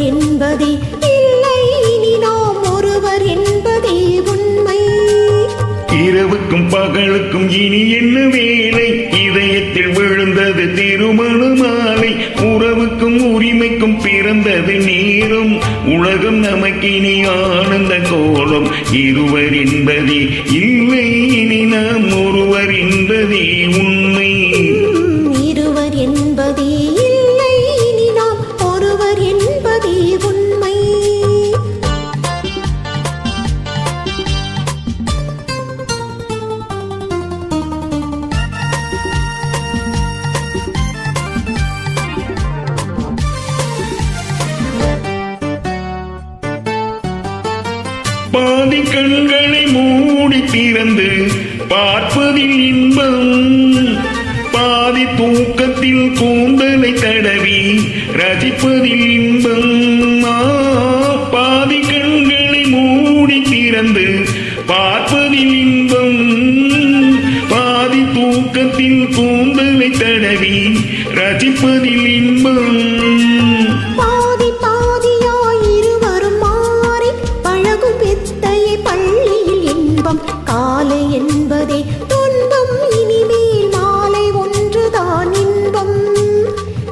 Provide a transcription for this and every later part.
என்பதே இல்லை, இனி நாம் ஒருவர் என்பதே உண்மை. இரவுக்கும் பகலுக்கும் இனி என்ன வேலை, இதயத்தில் விழுந்தது திருமண மாலை. உறவுக்கும் உரிமைக்கும் பிறந்தது நேரம், உலகம் நமக்கினி ஆனந்த கோலம். இருவர் என்பதே இல்லை, இனி நாம் ஒருவர் என்பதே உண்மை. இருவர் என்பதே இல்லை, இனி நாம் ஒருவர் என்பதே உண்மை. பாதி கண்களை மூடி திறந்து பார்ப்பதில் இன்பம், பாதி தூக்கத்தில் கூந்தலை தடவி ரசிப்பதில் இன்பம். பாதி கண்களை மூடி திறந்து பார்ப்பதில் இன்பம், பாதி தூக்கத்தில் கூந்தலை தடவி ரசிப்பதில் இன்பம். பாதி பாதியாய் இருவரும் மாறி பழகும் வித்தையை பள்ளியில் இன்பம். காலை என்பதே துன்பம், இனிமேல் மாலை ஒன்றுதான் இன்பம்.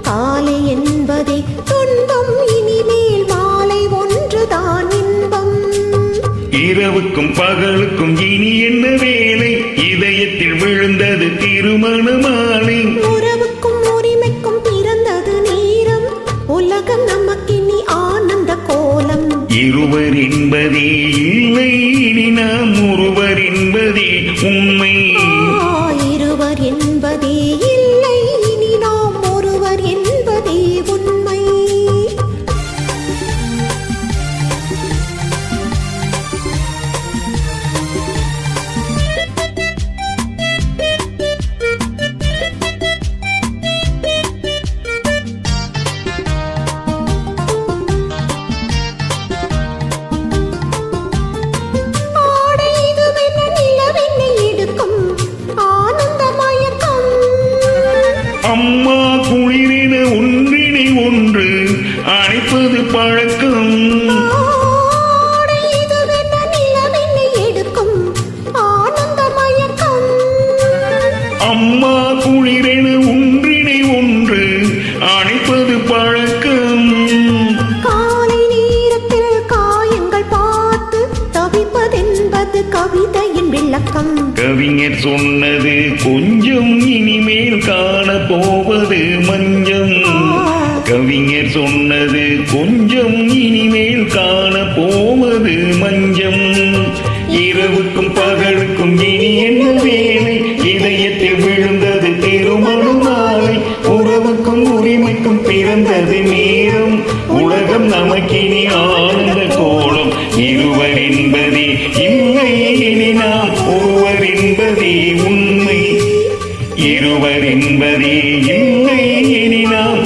காலை என்பதே துன்பம், இனிமேல் மாலை ஒன்றுதான் இன்பம். இரவுக்கும் பகலுக்கும் இனி என்ன வேலை, இதயத்தில் விழுந்தது திருமண மாலை. உறவுக்கும் உரிமைக்கும் பிறந்தது நேரம், உலகம் நமக்கினி ஆனந்த கோலம். இருவர் என்பதே இல்லை, இனி நாம் ஒருவர் என்பதே உண்மை. இருவர் என்பதே இல்லை, இனி நாம் ஒருவர் என்பதே உண்மை. ஆடை இதுவென்ன நிலவென்ன எடுக்கும் ஆனந்த மயக்கம். அம்மா குளிரென ஒன்றினை ஒன்று அணைப்பது பழக்கம். ஆடை இதுவென்ன நிலவென்ன எடுக்கும் ஆனந்த மயக்கம். அம்மா குளிரென ஒன்றினை ஒன்று அணைப்பது பழக்கம். காலை நேரத்தில் காயங்கள் பார்த்து தவிப்பதென்பது கவிதையின் விளக்கம். கவிஞர் சொன்னது கொஞ்சம், இனிமேல் காண போவது மஞ்சம். கவிஞர் சொன்னது கொஞ்சம், இனிமேல் காண போவது மஞ்சம். இரவுக்கும் பகலுக்கும் இனி என்ன வேலை, இதயத்தில் விழுந்தது திருமண மாலை. உறவுக்கும் உரிமைக்கும் பிறந்தது நேரம், உலகம் நமக்கினி ஆனந்த கோலம். இருவர் என்பதே இல்லை, இனி நாம் ஒருவர் என்பதே உண்மை. இருவர் என்பதே இல்லை, இனி நாம்